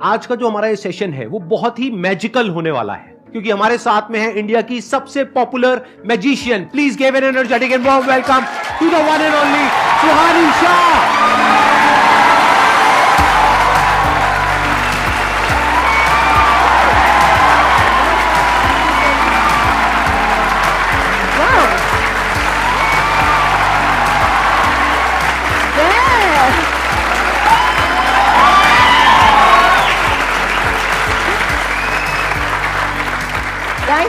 आज का जो हमारा ये सेशन है वो बहुत ही मैजिकल होने वाला है, क्योंकि हमारे साथ में है इंडिया की सबसे popular magician. Please give an energetic and warm welcome to the one and only Suhani Shah.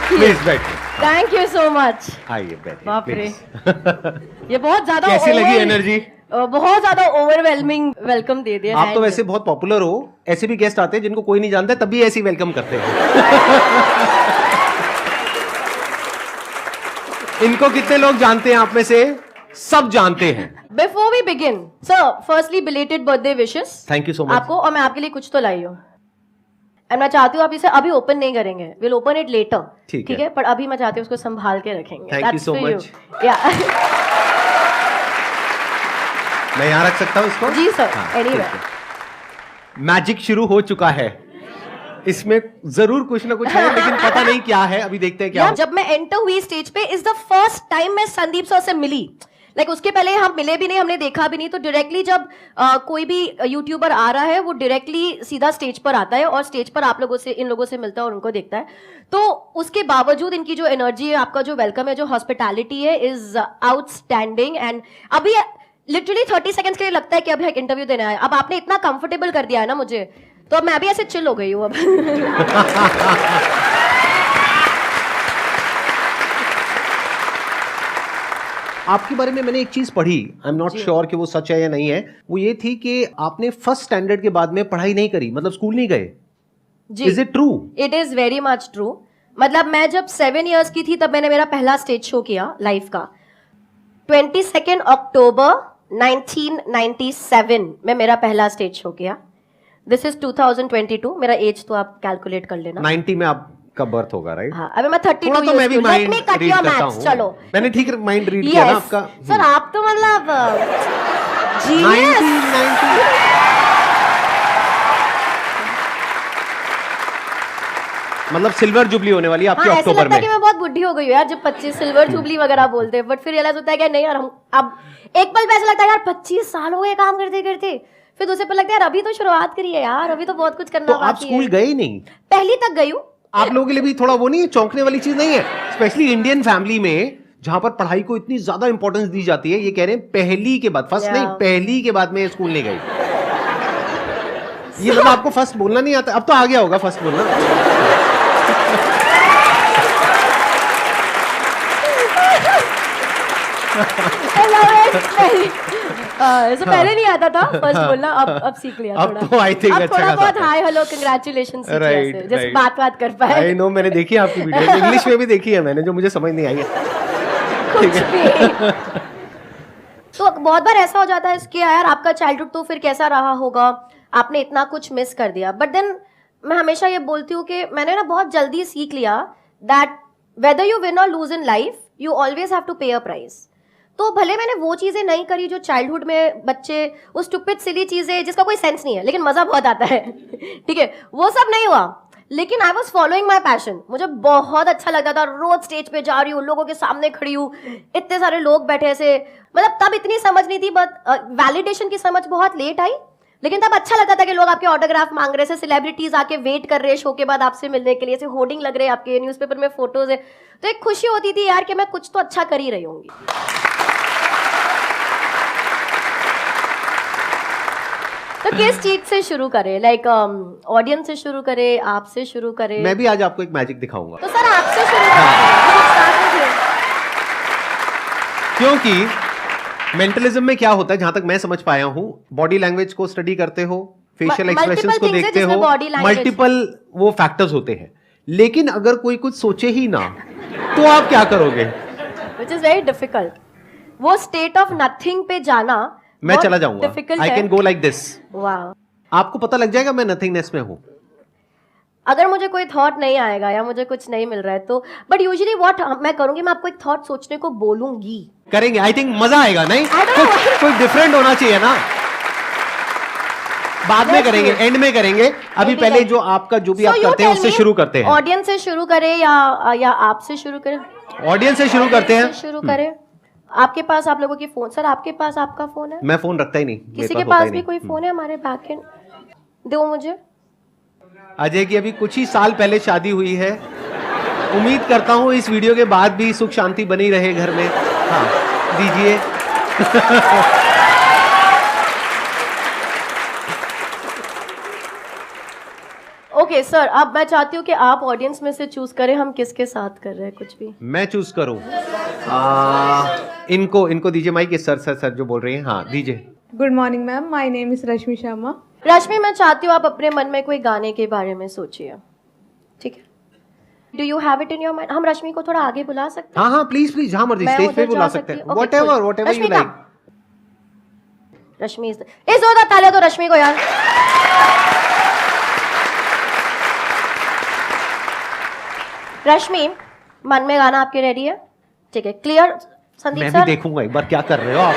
Please बैठिए। Thank you so much. आइए बैठिए। बाप रे, ये बहुत ज्यादा कैसी लगी एनर्जी? बहुत ज्यादा ओवरवेलमिंग वेलकम दे दिया। आप तो वैसे बहुत पॉपुलर हो, ऐसे भी गेस्ट आते हैं जिनको कोई नहीं जानता तब भी ऐसे वेलकम करते हैं। इनको कितने लोग जानते हैं आप में से? सब जानते हैं। Before we begin sir, firstly belated birthday wishes. Thank you so much आपको, और मैं आपके लिए कुछ तो लाई हूँ। एंड मैं चाहती हूँ आप इसे अभी ओपन नहीं करेंगे, विल ओपन इट लेटर, ठीक है? पर अभी मैं चाहती हूँ उसको संभाल के रखेंगे। Thank you so much. मैं यहाँ रख सकता हूँ इसको? जी सर, एनीवे। मैजिक शुरू हो चुका है, इसमें जरूर कुछ ना कुछ है, लेकिन पता नहीं क्या है, अभी देखते हैं क्या। जब मैं एंटर हुई स्टेज पे, इज द फर्स्ट टाइम मैं संदीप सर से मिली। उसके पहले हम मिले भी नहीं, हमने देखा भी नहीं। तो डायरेक्टली जब कोई भी यूट्यूबर आ रहा है, वो डायरेक्टली सीधा स्टेज पर आता है और स्टेज पर आप लोगों से, इन लोगों से मिलता है और उनको देखता है। तो उसके बावजूद इनकी जो एनर्जी है, आपका जो वेलकम है, जो हॉस्पिटैलिटी है, इज आउटस्टैंडिंग। एंड अभी लिटरली 30 सेकंड्स के लिए लगता है कि अभी एक इंटरव्यू देना है। अब आपने इतना कंफर्टेबल कर दिया है ना मुझे, तो अब मैं अभी ऐसे चिल हो गई हूँ अब। आपके बारे में मैंने एक चीज पढ़ी, आई एम नॉट श्योर कि वो सच है या नहीं है। वो ये थी कि आपने फर्स्ट स्टैंडर्ड के बाद में पढ़ाई नहीं करी, मतलब स्कूल नहीं गए। Is it true? It is very much true. मतलब मैं जब 7 इयर्स की थी तब मैंने मेरा पहला स्टेज शो किया लाइफ का। 22 अक्टूबर 1997 में मेरा पहला स्टेज शो किया। This is 2022। मेरा एज तो आप कैलकुलेट कर लेना। 90 में आपका बर्थ होगा, राइट? हाँ, अभी मैं 32 थोड़ा तो मैं भी माइंड रीड करता हूँ। चलो, मैंने ठीक माइंड रीड किया ना आपका। सर आप तो मतलब 1990 मतलब सिल्वर जुबली होने वाली है आपकी अक्टूबर में। कि मैं बहुत बुढ़ी हो गई हूँ यार जब 25 सिल्वर जुबली वगैरह बोलते हैं, बट फिर रियलाइज होता है कि नहीं यार, हम अब एक पल पे ऐसा लगता है यार 25 साल हो गए काम करते करते, फिर दूसरे पल लगता है यार अभी तो शुरुआत करी है यार, अभी तो बहुत कुछ करना बाकी है। आप स्कूल गए नहीं? पहली तक गई हूँ। आप लोगों के लिए भी थोड़ा वो नहीं है, चौंकने वाली चीज नहीं है? स्पेशली इंडियन फैमिली में जहां पर पढ़ाई को इतनी ज्यादा इंपॉर्टेंस दी जाती है, ये कह रहे हैं पहली के बाद, फर्स्ट नहीं, पहली के बाद में स्कूल नहीं गई। ये मतलब आपको फर्स्ट बोलना नहीं आता? अब तो आ गया होगा फर्स्ट बोलना। पहले नहीं आता था फर्स्ट बोलना, अब सीख लिया थोड़ा। अब तो आई थिंक अच्छा थोड़ा बहुत hi hello congratulations right, just बात कर पाए। आई नो, मैंने देखी आपकी वीडियो, इंग्लिश में भी देखी है मैंने, जो मुझे समझ नहीं आई है। तो बहुत बार ऐसा हो जाता है कि यार आपका चाइल्डहुड तो फिर कैसा रहा होगा, आपने इतना कुछ मिस कर दिया। बट देन मैं हमेशा ये बोलती हूँ कि मैंने ना बहुत जल्दी सीख लिया दैट वेदर यू विन और lose in life, you always have to pay a price. तो भले मैंने वो चीजें नहीं करी जो चाइल्डहुड में बच्चे, वो स्टूपिड सिली चीजें जिसका कोई सेंस नहीं है लेकिन मजा बहुत आता है, ठीक है, वो सब नहीं हुआ। लेकिन I was following my passion. मुझे बहुत अच्छा लगता था, रोज स्टेज पे जा रही हूँ, लोगों के सामने खड़ी हूँ, इतने सारे लोग बैठे ऐसे। मतलब तब इतनी समझ नहीं थी, बट वैलिडेशन की समझ बहुत लेट आई। लेकिन तब अच्छा लगता था कि लोग आपके ऑटोग्राफ मांग रहे हैं, सेलिब्रिटीज आके वेट कर रहे हैं शो के बाद आपसे मिलने के लिए, ऐसे होर्डिंग लग रहे हैं आपके, न्यूज़पेपर में फोटोज है। तो एक खुशी होती थी यार कि मैं कुछ तो अच्छा कर ही रही होंगी। तो किस चीज से शुरू करें? ऑडियंस से शुरू करें, आपसे शुरू करें? मैं भी आज आपको एक मैजिक दिखाऊंगा। तो सर आपसे शुरू करें, क्योंकि मेंटलिज्म में क्या होता है, जहां तक मैं समझ पाया हूं, बॉडी लैंग्वेज को स्टडी करते हो, फेशियल एक्सप्रेशंस को देखते हो, मल्टीपल वो फैक्टर्स होते हैं। लेकिन अगर कोई कुछ सोचे ही ना, तो आप क्या करोगे? Which is very difficult. वो स्टेट ऑफ नथिंग पे जाना मैं चला जाऊंगा, I can go like this. वाह, आपको पता लग जाएगा मैं नथिंगनेस में हूं। अगर मुझे कोई थॉट नहीं आएगा या मुझे कुछ नहीं मिल रहा है तो, बट यूजुअली व्हाट मैं करूंगी, मैं आपको एक थॉट सोचने को बोलूंगी। करेंगे, आई थिंक मजा आएगा। नहीं, कोई डिफरेंट होना चाहिए ना। बाद में करेंगे, एंड में करेंगे। अभी पहले जो आपका जो भी आप करते हैं उससे शुरू करते हैं। ऑडियंस से शुरू करें या आपसे शुरू करें? ऑडियंस से शुरू करते हैं। शुरू करें। आपके पास आप लोगों की फोन, सर आपके पास आपका फोन है? मैं फोन रखता ही नहीं। किसी के पास भी कोई फोन है हमारे बैक एंड? दो मुझे। अजय की अभी कुछ ही साल पहले शादी हुई है। उम्मीद करता हूँ इस वीडियो के बाद भी सुख शांति बनी रहे घर में। हाँ दीजिए। ओके सर, अब मैं चाहती हूँ कि आप ऑडियंस में से चूज करें हम किसके साथ कर रहे हैं कुछ भी। मैं चूज करूँ? इनको दीजिए माइक। सर जो बोल रही हैं। हाँ दीजिए। Good morning ma'am, my name is Rashmi Sharma. Rashmi, मैं चाहती हूँ आप अपने मन में कोई गाने के बारे में सोचिए, ठीक है? Do you have it in your mind? हम रश्मि को थोड़ा आगे बुला सकते हैं? हाँ प्लीज जहाँ मर्जी स्टेज पे बुला सकते हैं। Whatever you like. रश्मि इस जोरदार तालियां दो रश्मि को यार। रश्मि, मन में गाना आपके रेडी है? ठीक है, क्लियर? संदीप मैं सर, भी देखूंगा एक बार क्या कर रहे हो आप,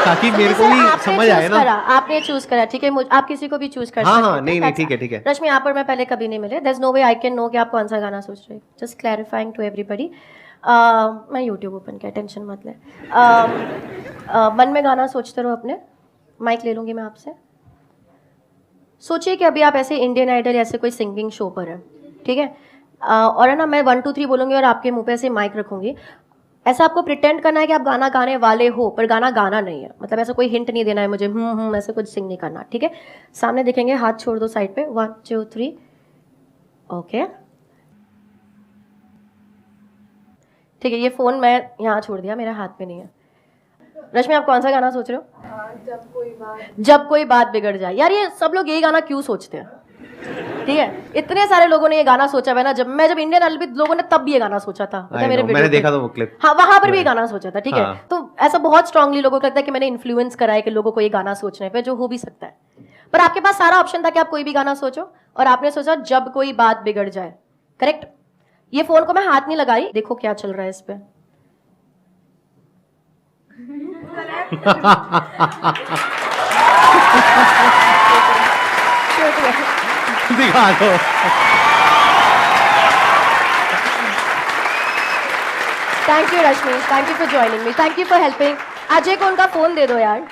ताकि मेरे को भी समझ आए ना। आपने चूज करा, ठीक है? आप किसी को भी चूज कर सकते हैं। हाँ नहीं ठीक है। रश्मि, यहाँ पर मैं पहले कभी नहीं मिले। There is no way I can know कि आप कौन सा गाना सोच रहे हैं। Just clarifying to everybody. मैं यूट्यूब ओपन किया, टेंशन मत ले। मन में गाना सोचते रहो अपने। माइक ले लूंगी मैं आपसे। सोचिए कि अभी आप ऐसे इंडियन आइडल ऐसे कोई सिंगिंग शो पर है, ठीक है? और है ना, मैं 1 2 3 बोलूंगी और आपके मुंह पे ऐसे माइक रखूंगी। ऐसा आपको प्रिटेंड करना है कि आप गाना गाने वाले हो, पर गाना गाना नहीं है। मतलब ऐसा कोई हिंट नहीं देना है मुझे, ऐसे कुछ सिंग नहीं करना, ठीक है? सामने देखेंगे, हाथ छोड़ दो साइड पे। 1 2 3। ओके ठीक है, ये फोन मैं यहाँ छोड़ दिया, मेरे हाथ में नहीं है। रश्मि, आप कौन सा गाना सोच रहे हो? जब कोई बात बिगड़ जाए। यार ये सब लोग यही गाना क्यों सोचते हैं, ठीक है? इतने सारे लोगों ने ये गाना सोचा है ना। जब इंडियन आइडल लोगों ने तब भी ये गाना सोचा था, मेरे मैंने देखा था वो क्लिप। हाँ, वहां पर भी ये गाना सोचा था, ठीक है? तो ऐसा बहुत स्ट्रांगली लोगों को लगता है कि मैंने इन्फ्लुएंस करा है कि लोगों को ये गाना सोचने पे, जो हो भी सकता है। पर आपके पास सारा ऑप्शन था कि आप कोई भी गाना सोचो, और आपने सोचा जब कोई बात बिगड़ जाए। करेक्ट? ये फोन को मैं हाथ नहीं लगाई, देखो क्या चल रहा है इस पे। दिखा दो। Thank you Rashmi, thank you for joining me, thank you for helping. Ajay को उनका फोन दे दो यार।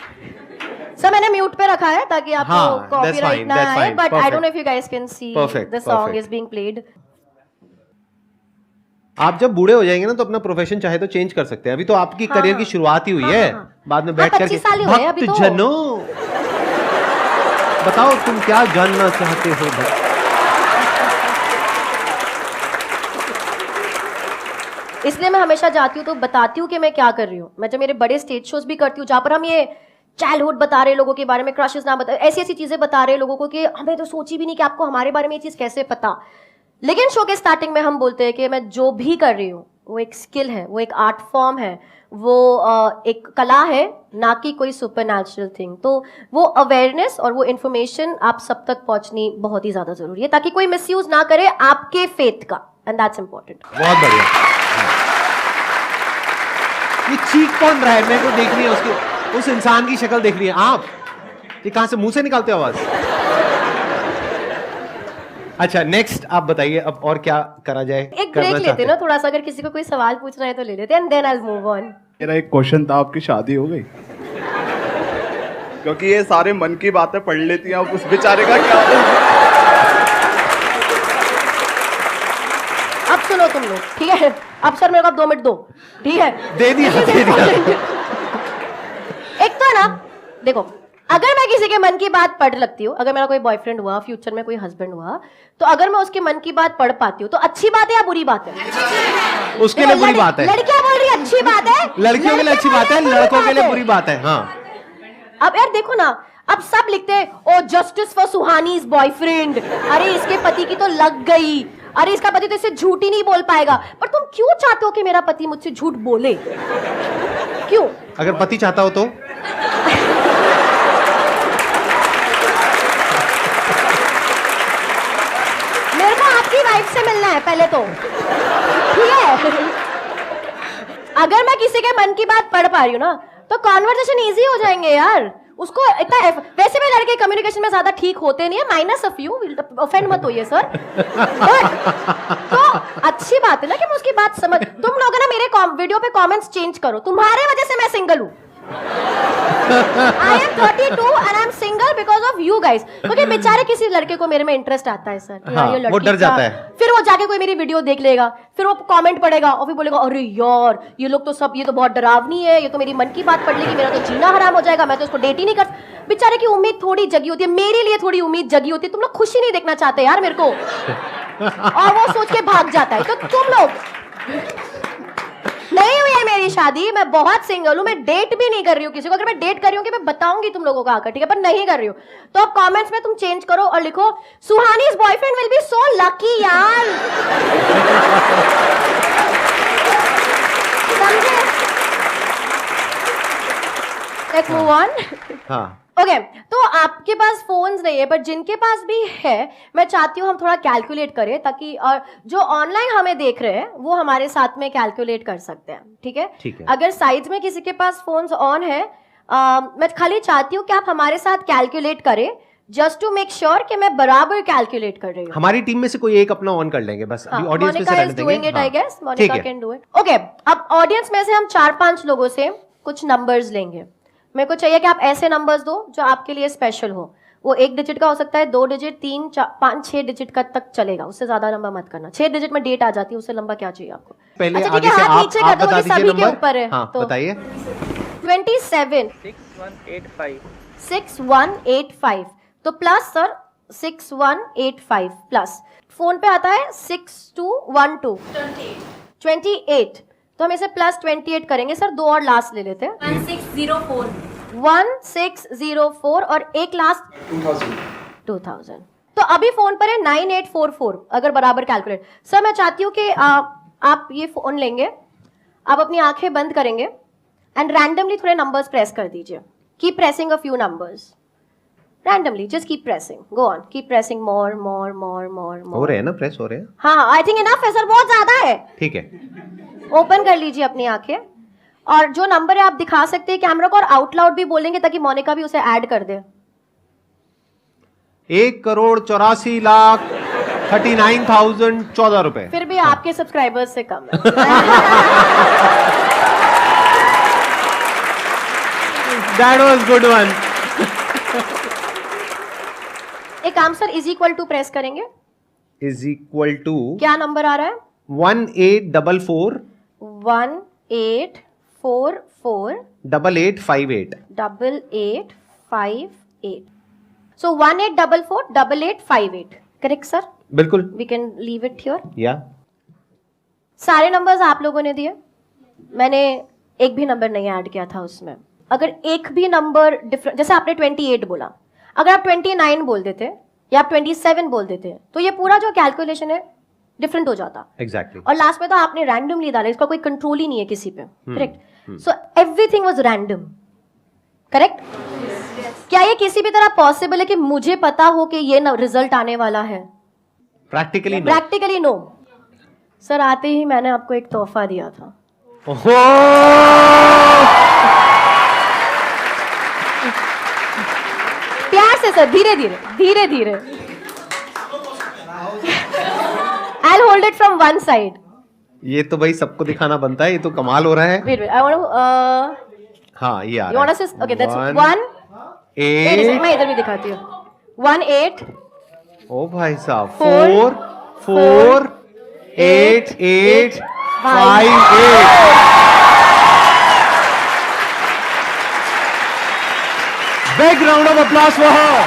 सर, मैंने म्यूट पे रखा है ताकि आपको कॉपीराइट ना आए, but I don't know if you guys can see the song is being played. आप जब बूढ़े हो जाएंगे ना तो अपना प्रोफेशन चाहे तो चेंज कर सकते हैं। अभी तो आपकी करियर की शुरुआत ही हुई है। बाद में बैठ करके भक्त जनों, बताओ तुम क्या जानना चाहते हो? इसलिए मैं हमेशा जाती हूँ तो बताती हूँ कि मैं क्या कर रही हूँ। मैं जब मेरे बड़े स्टेज शोज भी करती हूँ जहाँ पर हम ये चाइल्डहुड बता रहे लोगों के बारे में, क्रशेस ना बता, ऐसी ऐसी चीजें बता रहे लोगों को कि हमें तो सोची भी नहीं कि आपको हमारे बारे में ये चीज कैसे पता। लेकिन शो के स्टार्टिंग में हम बोलते हैं कि मैं जो भी कर रही हूँ वो एक स्किल है, वो एक आर्ट फॉर्म है, वो एक कला है, ना कि कोई सुपरनैचुरल थिंग। तो वो अवेयरनेस और वो इन्फॉर्मेशन आप सब तक पहुंचनी बहुत ही ज्यादा जरूरी है, ताकि कोई मिसयूज ना करे आपके फेथ का, एंड दैट्स इंपॉर्टेंट। बहुत बढ़िया। ये चीख कौन रहा है? मेरे को देख रही है, उसकी उस इंसान की शक्ल देख रही है आप। ये कहां से मुंह से निकालते हो आवाज? अच्छा, नेक्स्ट आप बताइए अब और क्या करा जाए? एक ब्रेक लेते ना थोड़ा सा, अगर किसी को कोई सवाल पूछना है तो ले लेते हैं, and then I will move on. मेरा एक क्वेश्चन था, आपकी शादी हो गई? क्योंकि ये सारे मन की बातें पढ़ लेती हैं, अब उस बेचारे का क्या? अब सुनो तुम लोग, ठीक है? अब सर मेरे को 2 मिनट दो, ठीक है? दे दिया। एक तो ना देखो, अगर मैं किसी के मन की बात पढ़ लगती हूँ, अगर मेरा कोई बॉयफ्रेंड हुआ, फ्यूचर में कोई हस्बैंड हुआ, तो अगर मैं उसके मन की बात पढ़ पाती हूँ तो अच्छी बात है या बुरी बात है? उसके लिए बुरी बात है। लड़कियां बोल रही है अच्छी बात है, लड़कियों के लिए अच्छी बात है, लड़कों के लिए बुरी बात है। हाँ, अब यार देखो ना, अब सब लिखते हैं ओ जस्टिस फॉर सुहानीज बॉयफ्रेंड, अरे इसके पति की तो लग गई, अरे इसका पति तो इससे झूठ ही नहीं बोल पाएगा। पर तुम क्यों चाहते हो कि मेरा पति मुझसे झूठ बोले? क्यों? अगर पति चाहता हो तो मेरे को आपकी वाइफ से मिलना है पहले तो, ठीक है? अगर मैं किसी के मन की बात पढ़ पा रही हूँ ना तो कॉन्वर्सेशन इजी हो जाएंगे यार। उसको इतना वैसे भी लड़के कम्युनिकेशन में ज्यादा ठीक होते नहीं है, माइनस ऑफ यू, ऑफेंड मत होइए सर। तो अच्छी बात है ना कि मैं उसकी बात समझ। तुम लोग ना मेरे वीडियो पे कमेंट्स चेंज करो, तुम्हारे वजह से मैं सिंगल हूँ। I am 32 and I am single because of you guys। क्योंकि बेचारे किसी लड़के को मेरे में इंटरेस्ट आता है सर, हाँ, ये लड़की वो डर जाता है। फिर वो जाके कोई मेरी वीडियो देख लेगा, फिर वो कमेंट पढ़ेगा और फिर बोलेगा अरे यार ये लोग तो सब, ये तो बहुत डरावनी है, ये तो मेरी मन की बात पढ़ लेगी, मेरा तो जीना हराम हो जाएगा, मैं तो इसको डेट ही नहीं कर। बेचारे की उम्मीद थोड़ी जगी होती है, मेरे लिए थोड़ी उम्मीद जगी होती है। तुम लोग खुशी नहीं देखना चाहते यार मेरे को, और वो सोच के भाग जाता है। तो तुम लोग, नहीं हुई है मेरी शादी, मैं बहुत सिंगल हूं, मैं डेट भी नहीं कर रही हूँ किसी को। अगर मैं डेट कर रही हूँ कि मैं बताऊंगी तुम लोगों को आकर, ठीक है, पर नहीं कर रही हूँ। तो अब कमेंट्स में तुम चेंज करो और लिखो Suhani's boyfriend will be so lucky यार। समझे? Let's move on. हाँ ओके तो आपके पास फोन्स नहीं है, पर जिनके पास भी है, मैं चाहती हूँ हम थोड़ा कैलकुलेट करें, ताकि और जो ऑनलाइन हमें देख रहे हैं वो हमारे साथ में कैलकुलेट कर सकते हैं, ठीक है? ठीक है। अगर साइड्स में किसी के पास फोन्स ऑन है, मैं खाली चाहती हूँ कि आप हमारे साथ कैलकुलेट करें, जस्ट टू मेक श्योर कि मैं बराबर कैलकुलेट कर रही हूँ। हमारी टीम में से कोई एक अपना ऑन कर लेंगे बस। अभी ऑडियंस में से रहने देंगे। Doing it, I guess Monica can do it. Okay, अब ऑडियंस में से हम 4-5 लोगों से कुछ नंबर्स लेंगे। मेरे को चाहिए कि आप ऐसे नंबर्स दो जो आपके लिए स्पेशल हो। वो 1 डिजिट का हो सकता है, 2 डिजिट, 3, 4, 5, 6 डिजिट का तक चलेगा, उससे ज्यादा नंबर मत करना। 6 डिजिट में डेट आ जाती है, उससे लंबा क्या चाहिए आपको? पहले अच्छा, आगे से हाथ नीचे कर दो, बता सभी दीजिए के नंबर। ऊपर है। हाँ, तो बताइए। 27 6185 तो प्लस सर 6185 प्लस फोन पे आता है 6212 28 तो हम इसे प्लस 28 करेंगे सर। 2 और लास्ट ले लेते हैं, 1604 और एक लास्ट 2000। तो अभी फोन पर है 9844 अगर बराबर कैलकुलेट। सर मैं चाहती हूँ कि आप ये फोन लेंगे, आप अपनी आंखें बंद करेंगे एंड रैंडमली थोड़े नंबर्स प्रेस कर दीजिए। Keep pressing a few numbers randomly, just keep pressing, go on, keep pressing more more more more हो रहे हैं ना, प्रेस हो रहे हैं। हाँ आई थिंक इनफ है सर, बहुत ज्यादा है। ठीक है, ओपन कर लीजिए अपनी आंखें और जो नंबर है आप दिखा सकते हैं कैमरा को, और आउट लाउड भी बोलेंगे ताकि मोनिका भी उसे ऐड कर दे। 1,84,39,014 रुपए। फिर भी आपके सब्सक्राइबर्स से कम है। That was good one. एक काम sir, is equal to press करेंगे, Is equal to क्या नंबर आ रहा है? 1844 1844 8858 8858 so 1844 8858 करेक्ट सर? बिल्कुल, we can leave it here. या सारे नंबर्स आप लोगों ने दिए, मैंने एक भी नंबर नहीं ऐड किया था उसमें। अगर एक भी नंबर डिफरेंट, जैसे आपने 28 बोला, अगर आप 29 बोल देते या आप 27 बोल देते तो ये पूरा जो कैलकुलेशन है डिफरेंट हो जाता। एग्जैक्टली। और लास्ट में तो आपने रैंडमली डाला, इसका कोई कंट्रोल ही नहीं है किसी पे, correct? So everything was random, correct? क्या ये किसी भी तरह पॉसिबल है कि मुझे पता हो कि ये रिजल्ट आने वाला है? Practically practically no. सर आते ही मैंने आपको एक तोहफा दिया था। प्यार से सर, धीरे धीरे धीरे धीरे। I'll hold it from one side. ये तो भाई सबको दिखाना बनता है, ये तो कमाल हो रहा है। Wait, I want to. हाँ, ये आ You रहा want है। us to? Okay, that's 1. 8 मैं इधर भी दिखाती हूँ। 1 8 ओ भाई साहब, 4 4 8 8 5 8। Big round of applause for her.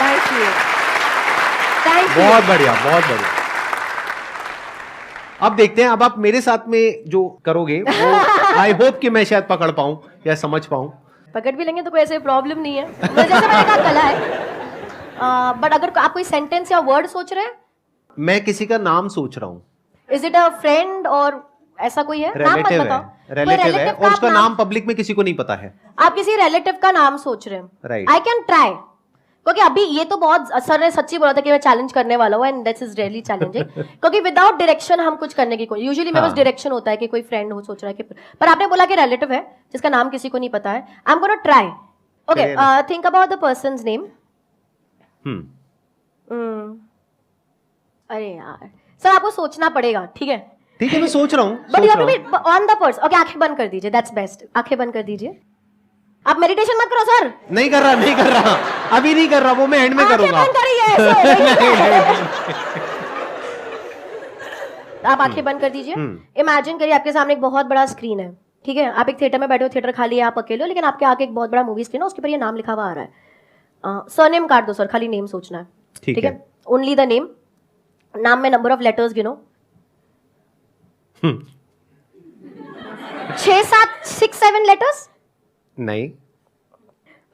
Thank you. Thank you. बहुत बढ़िया, बहुत बढ़िया। अब देखते हैं, अब आप मेरे साथ में जो करोगे वो आई होप कि मैं शायद पकड़ पाऊं या समझ पाऊं। पकड़ भी लेंगे तो कोई ऐसे प्रॉब्लम नहीं है, जैसे मैंने कहा कला है। बट अगर आप कोई सेंटेंस या वर्ड सोच रहे हैं, मैं किसी का नाम सोच रहा हूँ। इज इट अ फ्रेंड और ऐसा कोई है? नाम मत रिलेटिव है, बताओ। रिलेटिव है और उसका नाम पब्लिक में किसी को नहीं पता है। आप किसी रिलेटिव का नाम सोच रहे हैं, Right. आई कैन ट्राई, क्योंकि अभी ये तो बहुत सर ने सच्ची बोला था कि मैं चैलेंज करने वाला हूँ and that's is really challenging क्योंकि विदाउट डायरेक्शन हम कुछ करने की कोई यूजुअली मेरे पास डायरेक्शन होता है कि कोई फ्रेंड हो सोच रहा है कि पर आपने बोला कि रिलेटिव है जिसका नाम किसी को नहीं पता है I am gonna try okay think about the persons name अरे यार सर आपको सोचना पड़ेगा ठीक है मैं सोच रहा हूँ but you have to be on the person okay आंखें बंद कर दीजिए दैट्स बेस्ट आंखें बंद कर दीजिए आप मेडिटेशन मत करो सर नहीं कर रहा अभी नहीं कर रहा वो मैं एंड में करूंगा आंखें बंद करिए आप आंखें बंद कर दीजिए इमेजिन करिए आपके सामने एक बहुत बड़ा स्क्रीन है ठीक है आप एक थिएटर में बैठे हो थिएटर खाली है आप अकेले हो लेकिन आपके आगे एक बहुत बड़ा मूवी स्क्रीन है उसके ऊपर ये नाम लिखा हुआ आ रहा है सरनेम काट दो सर खाली नेम सोचना है ठीक है ओनली द नेम नाम में नंबर ऑफ लेटर्स गिनो 6-7 लेटर्स नहीं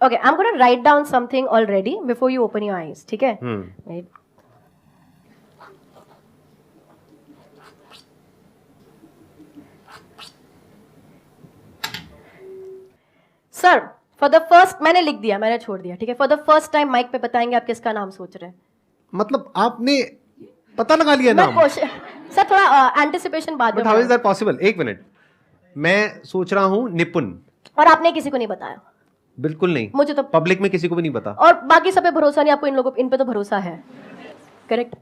okay I am gonna write down something already before you open your eyes ठीक है सर फॉर द फर्स्ट मैंने लिख दिया मैंने छोड़ दिया ठीक है for the first time mic पे बताएंगे आप किसका नाम सोच रहे हैं मतलब आपने पता लगा लिया नाम सर थोड़ा एंटिसिपेशन बाद में हाउ इज दैट पॉसिबल एक मिनट मैं सोच रहा हूं निपुण और आपने किसी को नहीं बताया बिल्कुल नहीं मुझे तो पब्लिक में किसी को भी नहीं पता और बाकी सब पे भरोसा नहीं आपको इन लोगों इन पे तो भरोसा है करेक्ट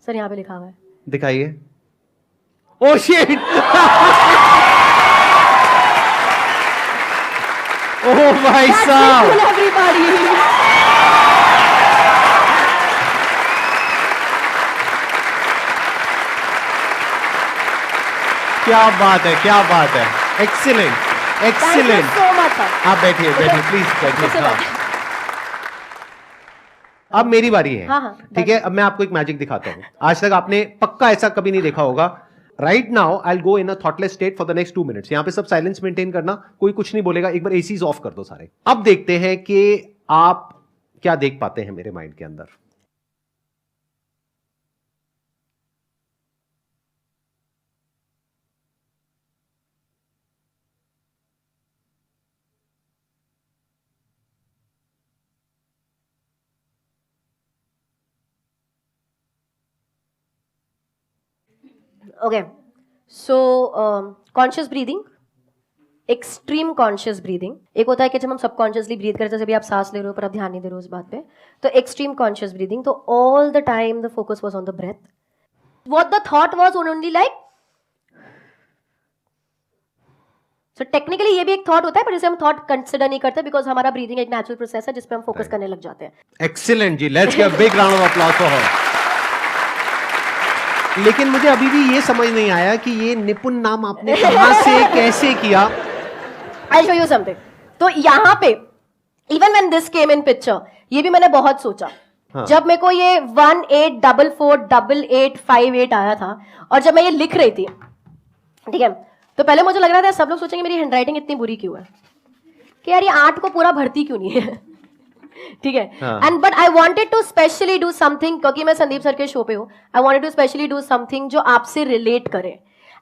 सर यहाँ पे लिखा हुआ है दिखाइए ओह शिट ओह भाई साहब एवरीबॉडी क्या बात है एक्सीलेंट सो मच सर आप बैठिए प्लीज बैठिए हाँ। अब मेरी बारी है हाँ, ठीक है अब मैं आपको एक मैजिक दिखाता हूं आज तक आपने पक्का ऐसा कभी नहीं देखा होगा right now I will go in a thoughtless state for the next 2 minutes यहां पे सब साइलेंस मेंटेन करना कोई कुछ नहीं बोलेगा एक बार एसीज ऑफ कर दो सारे अब देखते हैं कि आप क्या देख पाते हैं मेरे माइंड के अंदर okay so conscious breathing extreme conscious breathing एक होता है कि जब हम सबकॉन्शियसली ब्रीथ करते हैं जब भी आप सांस ले रहे हो पर आप ध्यान नहीं दे रहे हो उस बात पे तो एक्सट्रीम कॉन्शियस ब्रीदिंग तो all the time the focus was on the breath what the thought was only like so technically ये भी एक थॉट होता है पर इसे हम थॉट कंसिडर नहीं करते बिकॉज हमारा ब्रीदिंग एक नेचुरल प्रोसेस है जिस पे हम फोकस करने लग जाते हैं excellent ji let's give a big round of applause for her लेकिन मुझे अभी भी ये समझ नहीं आया कि ये निपुण नाम आपने कहां से कैसे किया आई शो यू समथिंग तो यहाँ पे even when this came in picture ये भी मैंने बहुत सोचा हाँ. जब मेरे को ये 18448858 आया था और जब मैं ये लिख रही थी ठीक है तो पहले मुझे लग रहा था सब लोग सोचेंगे मेरी हैंडराइटिंग इतनी बुरी क्यों है कि यार ये 8 को पूरा भरती क्यों नहीं है ठीक है and but I wanted to specially do something क्योंकि मैं संदीप सर के शो पे हूँ I wanted to specially do something जो आपसे रिलेट करे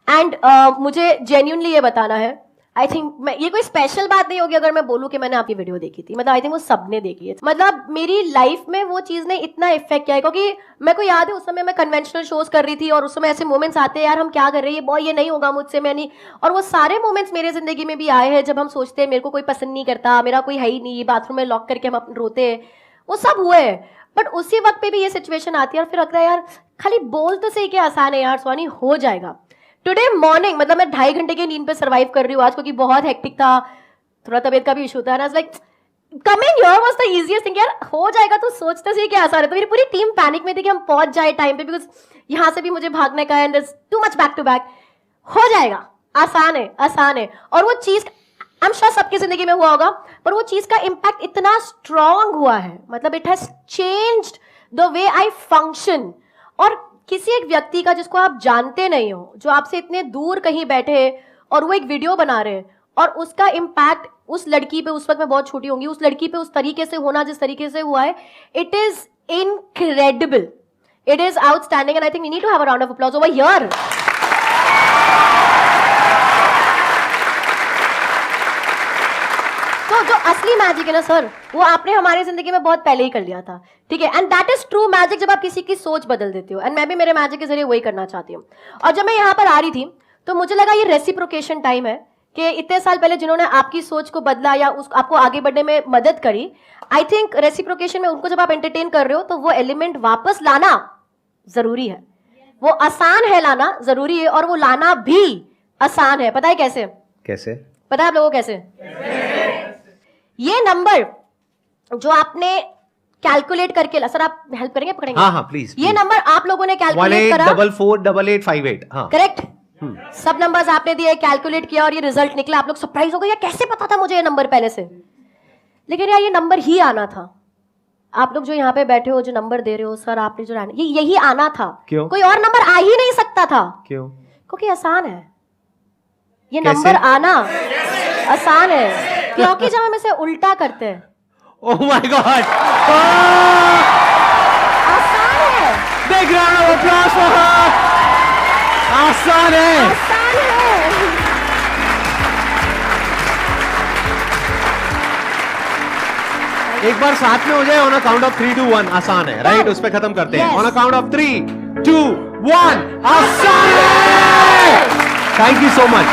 एंड मुझे जेन्युइनली ये बताना है आई थिंक मैं ये कोई स्पेशल बात नहीं होगी अगर मैं बोलूं कि मैंने आपकी वीडियो देखी थी मतलब आई थिंक वो सबने देखी है मतलब मेरी लाइफ में वो चीज ने इतना इफेक्ट किया है क्योंकि मेरे को याद है उस समय मैं कन्वेंशनल शोज कर रही थी और उस समय ऐसे मोमेंट्स आते हैं यार हम क्या कर रहे हैं बॉय ये नहीं होगा मुझसे मैं नहीं और वो सारे मोमेंट्स मेरे जिंदगी में भी आए हैं जब हम सोचते हैं मेरे को कोई पसंद नहीं करता मेरा कोई है ही नहीं बाथरूम में लॉक करके हम रोते हैं वो सब हुए हैं बट उसी वक्त पे भी ये सिचुएशन आती है और फिर लगता है यार खाली बोल तो सही क्या आसान है यार स्वानी हो जाएगा टुडे मॉर्निंग मतलब मैं 2.5 घंटे की नींद पे सर्वाइव कर रही हूँ आज क्योंकि बहुत हेक्टिक था थोड़ा तबीयत का भी इशू था ना like coming here was the easiest thing यार हो जाएगा तो सोचते से क्या आसान है तो मेरी पूरी टीम पैनिक में थी कि हम पहुंच जाए टाइम पे बिकॉज यहाँ से भी मुझे भागने का है and too much back to back हो जाएगा आसान है और वो चीज आई एम श्योर सबकी जिंदगी में हुआ होगा पर वो चीज का इम्पैक्ट इतना स्ट्रांग हुआ है मतलब it has changed the way I function और किसी एक व्यक्ति का जिसको आप जानते नहीं हो जो आपसे इतने दूर कहीं बैठे और वो एक वीडियो बना रहे हैं और उसका इम्पैक्ट उस लड़की पे उस वक्त मैं बहुत छोटी होंगी उस लड़की पे उस तरीके से होना जिस तरीके से हुआ है it is incredible it is outstanding and I think we need to have a round of applause over here तो जो असली मैजिक है ना सर, वो आपने हमारी जिंदगी में बहुत पहले ही कर लिया था, ठीक है। And that is true magic, जब आप किसी की सोच बदल देते हो। एंड मैं भी मेरे मैजिक के जरिए वही करना चाहती हूँ। और जब मैं यहाँ पर आ रही थी तो मुझे लगा ये रेसिप्रोकेशन टाइम है कि इतने साल पहले जिन्होंने आपकी सोच को बदला या आपको आगे बढ़ने में मदद करी, आई थिंक रेसिप्रोकेशन में उनको जब आप एंटरटेन कर रहे हो तो वो एलिमेंट वापस लाना जरूरी है। वो आसान है लाना, जरूरी है, और वो लाना भी आसान है। पता है कैसे? कैसे पता है आप लोगों को कैसे? ये नंबर जो आपने कैलकुलेट करके ला, सर आप हेल्प करेंगे, पकड़ेंगे? हाँ हाँ प्लीज। ये नंबर आप लोगों ने कैलकुलेट करा, 18448858। हाँ करेक्ट। सब नंबर्स आपने दिए, कैलकुलेट किया और ये रिजल्ट निकला। आप लोग सरप्राइज हो गए, यार कैसे पता था मुझे ये नंबर पहले से? लेकिन यार ये नंबर ही आना था। आप लोग जो यहाँ पे बैठे हो, जो नंबर दे रहे हो, सर आपने जो ये यही आना था। क्यों? कोई और नंबर आ ही नहीं सकता था। क्यों? क्योंकि आसान है ये कैसे? नंबर आना आसान है, क्योंकि जब हम इसे उल्टा करते हैं। ओह माय गॉड, आसान है, big round of applause for हर। आसान है, आसान है। एक बार साथ में हो जाए, ऑन अ काउंट ऑफ 3 2 1 आसान है, राइट? उस पे खत्म करते हैं। Yes. On a count of 3 2 1 आसान है। Thank you so much.